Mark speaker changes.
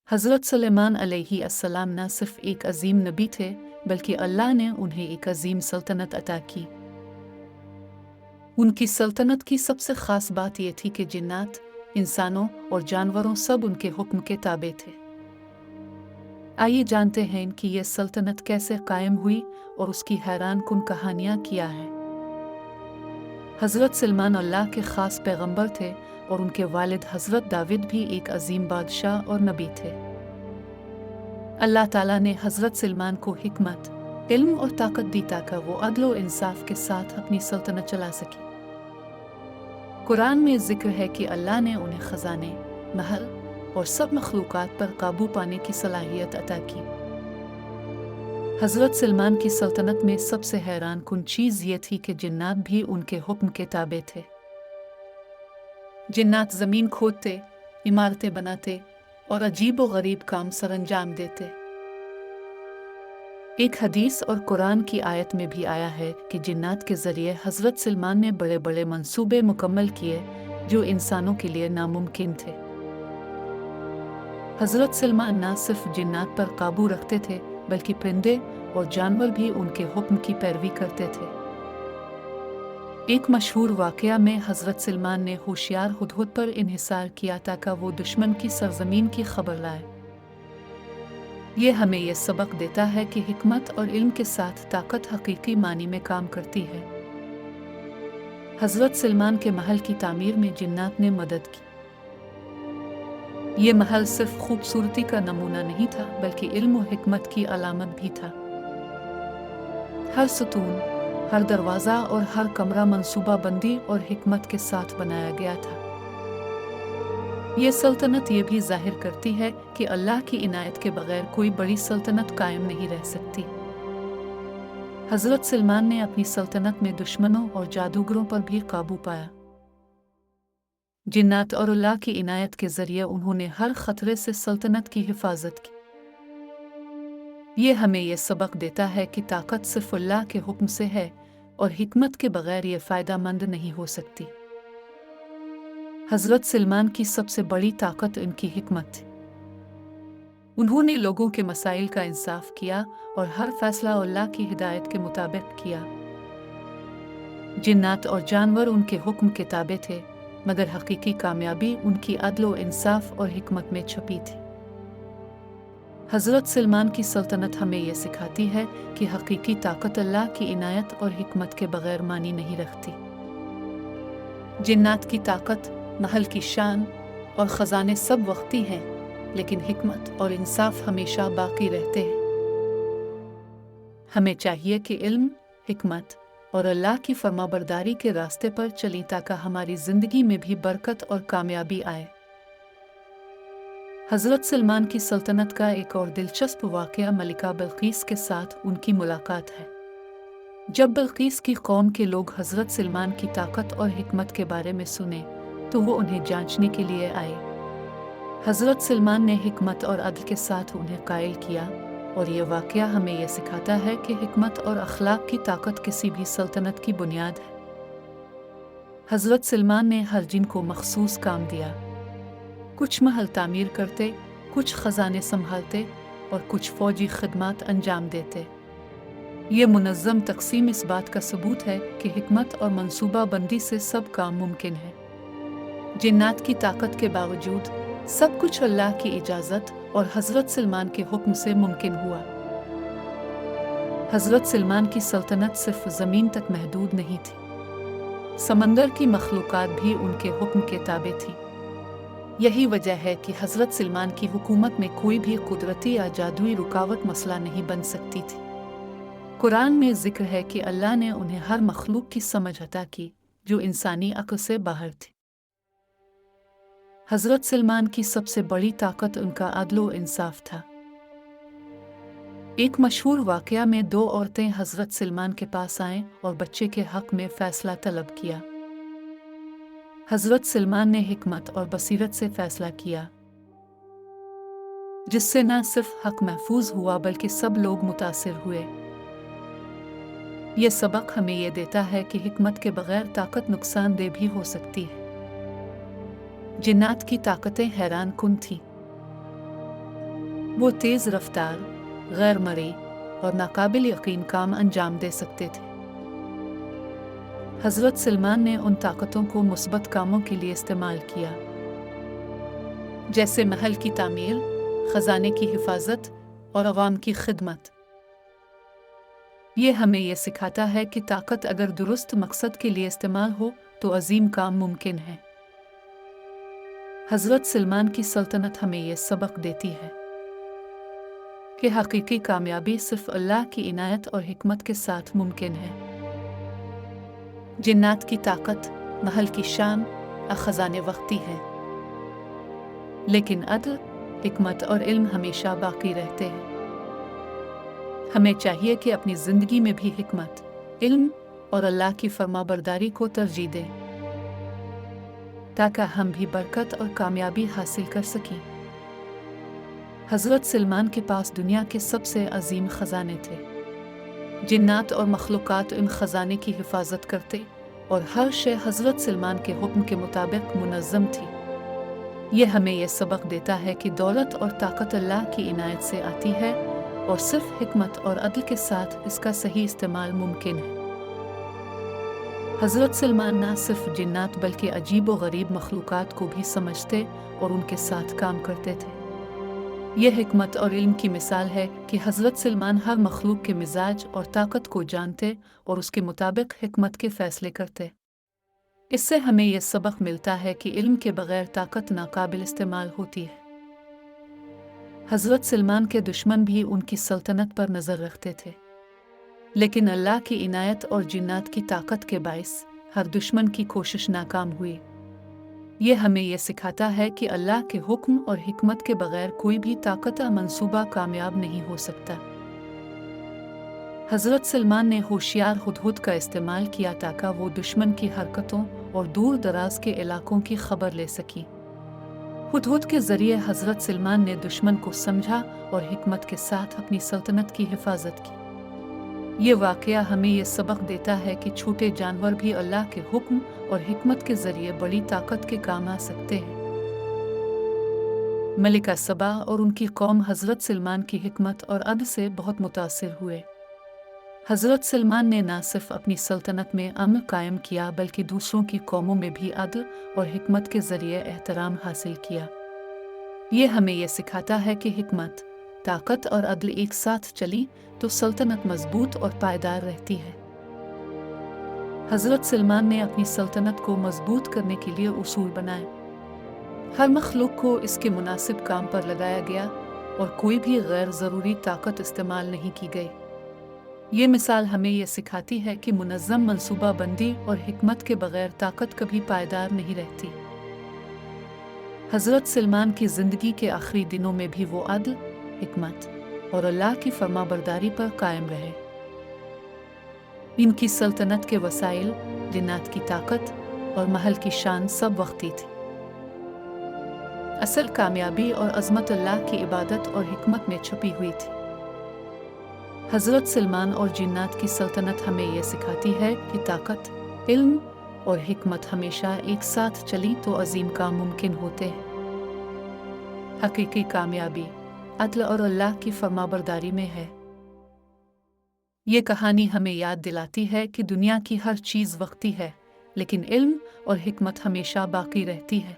Speaker 1: हज़रत सुलेमान अलैहिस्सलाम न सिर्फ एक अजीम नबी थे बल्कि अल्लाह ने उन्हें एक अजीम सल्तनत अता की। उनकी सल्तनत की सबसे ख़ास बात यह थी कि जिन्नात, इंसानों और जानवरों सब उनके हुक्म के ताबे थे। आइए जानते हैं कि यह सल्तनत कैसे कायम हुई और उसकी हैरान कुन कहानियाँ क्या हैं। हज़रत सुलेमान अल्लाह के ख़ास पैगंबर थे और उनके वालिद हज़रत दाऊद भी एक अजीम बादशाह और नबी थे। अल्लाह ताला ने हज़रत सुलेमान को हिकमत, इल्म और ताकत दी ताकि वो अदल और इंसाफ के साथ अपनी सल्तनत चला सके। कुरान में जिक्र है कि अल्लाह ने उन्हें खजाने, महल और सब मखलूक़ात पर काबू पाने की सलाहियत अता की। हज़रत सुलेमान की सल्तनत में सबसे हैरान कुन चीज़ ये थी कि जिन्नात भी उनके हुक्म के ताबे थे। जिन्नात ज़मीन खोदते, इमारतें बनाते और अजीब व गरीब काम सरअंजाम देते। एक हदीस और कुरान की आयत में भी आया है कि जिन्नात के ज़रिए हज़रत सुलेमान ने बड़े बड़े मंसूबे मुकम्मल किए जो इंसानों के लिए नामुमकिन थे। हज़रत सुलेमान न सिर्फ जिन्नात पर काबू रखते थे बल्कि परिंदे और जानवर भी उनके हुक्म की पैरवी करते थे। एक मशहूर वाक़या में हज़रत सुलेमान ने होशियार हुदहुद पर इन्हिसार किया ताकि वो दुश्मन की सरज़मीन की खबर लाए। ये हमें यह सबक देता है कि हिकमत और इल्म के साथ ताकत हकीकी मानी में काम करती है। हज़रत सुलेमान के महल की तामीर में जिन्नात ने मदद की। ये महल सिर्फ खूबसूरती का नमूना नहीं था बल्कि इल्म और हिकमत की अलामत भी था। हर सतून, हर दरवाज़ा और हर कमरा मंसूबा बंदी और हिकमत के साथ बनाया गया था। ये सल्तनत ये भी जाहिर करती है कि अल्लाह की इनायत के बगैर कोई बड़ी सल्तनत कायम नहीं रह सकती। हज़रत सुलेमान ने अपनी सल्तनत में दुश्मनों और जादूगरों पर भी काबू पाया। जिन्नात और अल्लाह की इनायत के ज़रिए उन्होंने हर ख़तरे से सल्तनत की हिफाजत की। ये हमें यह सबक देता है कि ताकत सिर्फ अल्लाह के हुक्म से है और हिकमत के बगैर ये फ़ायदामंद नहीं हो सकती। हज़रत सुलेमान की सबसे बड़ी ताकत उनकी हिकमत थी। उन्होंने लोगों के मसाइल का इंसाफ किया और हर फैसला अल्लाह की हिदायत के मुताबिक किया। जिन्नात और जानवर उनके हुक्म के ताबे थे मगर हकीकी कामयाबी उनकी अदल और इंसाफ और हिकमत में छुपी थी। हज़रत सुलेमान की सल्तनत हमें यह सिखाती है कि हकीकी ताकत अल्लाह की इनायत और हिकमत के बगैर मानी नहीं रखती। जिन्नात की ताकत, महल की शान और ख़जाने सब वक्ती हैं लेकिन हिकमत और इंसाफ हमेशा बाकी रहते हैं। हमें चाहिए कि इल्म, हिकमत और अल्लाह की फरमाबरदारी के रास्ते पर चलें ताकि हमारी ज़िंदगी में भी बरकत और कामयाबी आए। हज़रत सुलेमान की सल्तनत का एक और दिलचस्प वाक़या मलिका बिल्क़ीस के साथ उनकी मुलाकात है। जब बिल्क़ीस की कौम के लोग हज़रत सुलेमान की ताकत और हिकमत के बारे में सुने तो वो उन्हें जांचने के लिए आए। हज़रत सुलेमान ने हिकमत और अदल के साथ उन्हें कायल किया और ये वाक़या हमें यह सिखाता है कि हिकमत और अखलाक की ताकत किसी भी सल्तनत की बुनियाद है। हज़रत सुलेमान ने हर जिन को मखसूस काम दिया। कुछ महल तामीर करते, कुछ ख़जाने संभालते और कुछ फ़ौजी खिदमात अंजाम देते। ये मुनज़्ज़म तक़सीम इस बात का सबूत है कि हिकमत और मंसूबा बंदी से सब काम मुमकिन है। जिन्नात की ताकत के बावजूद सब कुछ अल्लाह की इजाज़त और हज़रत सुलेमान के हुक्म से मुमकिन हुआ। हज़रत सुलेमान की सल्तनत सिर्फ ज़मीन तक महदूद नहीं थी, समंदर की मखलूक़ात भी उनके हुक्म के ताबे थी। यही वजह है कि हज़रत सुलेमान की हुकूमत में कोई भी कुदरती या जादुई रुकावट मसला नहीं बन सकती थी। कुरान में ज़िक्र है कि अल्लाह ने उन्हें हर मखलूक की समझ अता की जो इंसानी अक्ल से बाहर थी। हज़रत सुलेमान की सबसे बड़ी ताकत उनका अदल और इंसाफ था। एक मशहूर वाक़या में दो औरतें हज़रत सुलेमान के पास आएं और बच्चे के हक़ में फ़ैसला तलब किया। हज़रत सुलेमान ने हिकमत और बसीरत से फ़ैसला किया जिससे न सिर्फ हक़ महफूज हुआ बल्कि सब लोग मुतासिर हुए। ये सबक हमें यह देता है कि हिकमत के बगैर ताकत नुकसानदेह भी हो सकती है। जिन्नात की ताकतें हैरान कुन थीं। वो तेज़ रफ्तार, गैर मरी और नाकाबिल यकीन काम अंजाम दे सकते थे। हज़रत सलमान ने उन ताकतों को मुस्बत कामों के लिए इस्तेमाल किया, जैसे महल की तामीर, ख़जाने की हिफाजत और अवाम की खिदमत। ये हमें यह सिखाता है कि ताकत अगर दुरुस्त मकसद के लिए इस्तेमाल हो तो अजीम काम मुमकिन है। हज़रत सलमान की सल्तनत हमें यह सबक देती है कि हकीकी कामयाबी सिर्फ अल्लाह की इनायत और हिकमत के साथ मुमकिन है। जिन्नात की ताकत, महल की शान और ख़ज़ाने वक्ती है, लेकिन अदल, हिकमत और इल्म हमेशा बाकी रहते हैं। हमें चाहिए कि अपनी ज़िंदगी में भी हिकमत, इल्म और अल्लाह की फरमाबरदारी को तरजीह दें, ताकि हम भी बरकत और कामयाबी हासिल कर सकें। हज़रत सलमान के पास दुनिया के सबसे अजीम ख़जाने थे। जिन्नात और मखलूक़ात इन ख़जाने की हिफाजत करते और हर शय हज़रत सलमान के हुक्म के मुताबिक मुनज़्ज़म थी। यह हमें यह सबक देता है कि दौलत और ताकत अल्लाह की इनायत से आती है और सिर्फ हिकमत और अदल के साथ इसका सही इस्तेमाल मुमकिन है। हज़रत सलमान न सिर्फ जिन्नात बल्कि अजीब व गरीब मखलूक़ात को भी समझते और उनके साथ काम करते थे। यह हिकमत और इल्म की मिसाल है कि हज़रत सलमान हर मखलूक के मिजाज और ताकत को जानते और उसके मुताबिक हिकमत के फ़ैसले करते। इससे हमें यह सबक मिलता है कि इल्म के बग़ैर ताकत नाकाबिल इस्तेमाल होती है। हज़रत सलमान के दुश्मन भी उनकी सल्तनत पर नज़र रखते थे, लेकिन अल्लाह की इनायत और जिन्नात की ताकत के बाइस हर दुश्मन की कोशिश नाकाम हुई। यह हमें यह सिखाता है कि अल्लाह के हुक्म और हिकमत के बग़ैर कोई भी ताकत या मंसूबा कामयाब नहीं हो सकता। हज़रत सलमान ने होशियार हुदहुद का इस्तेमाल किया ताकि वो दुश्मन की हरकतों और दूर दराज के इलाकों की खबर ले सकी। हुदहुद के ज़रिए हज़रत सलमान ने दुश्मन को समझा और हिकमत के साथ अपनी सल्तनत की हिफाजत की। ये वाक़या हमें यह सबक देता है कि छोटे जानवर भी अल्लाह के हुक्म और हिकमत के ज़रिए बड़ी ताकत के काम आ सकते हैं। मलिका सबा और उनकी कौम हज़रत सलमान की हिकमत और अदल से बहुत मुतासिर हुए। हज़रत सलमान ने न सिर्फ अपनी सल्तनत में अमन कायम किया बल्कि दूसरों की कौमों में भी अदल और हिकमत के ज़रिए एहतराम हासिल किया। ये हमें यह सिखाता है कि हिकमत, ताकत और अदल एक साथ चली तो सल्तनत मजबूत और पायदार रहती है। हज़रत सलमान ने अपनी सल्तनत को मजबूत करने के लिए उसूल बनाए। हर मखलूक को इसके मुनासिब काम पर लगाया गया और कोई भी गैर ज़रूरी ताकत इस्तेमाल नहीं की गई। ये मिसाल हमें यह सिखाती है कि मुनज़्ज़म मनसूबा बंदी और हिकमत के बग़ैर ताकत कभी पायदार नहीं रहती। हज़रत सलमान की ज़िंदगी के आखिरी दिनों में भी वो अदल, हिकमत और अल्लाह की फरमाबरदारी पर कायम रहे। इनकी सल्तनत के वसाइल, जिन्नात की ताकत और महल की शान सब वक्ती थी। असल कामयाबी और अज़मत अल्लाह की इबादत और हिकमत में छुपी हुई थी। हज़रत सलमान और जिन्नात की सल्तनत हमें यह सिखाती है कि ताकत, इल्म और हिकमत हमेशा एक साथ चली तो अजीम काम मुमकिन होते हैं। हकीकी कामयाबी अदल और अल्लाह की फरमाबरदारी में है। ये कहानी हमें याद दिलाती है कि दुनिया की हर चीज़ वक्ती है, लेकिन इल्म और हिकमत हमेशा बाकी रहती है।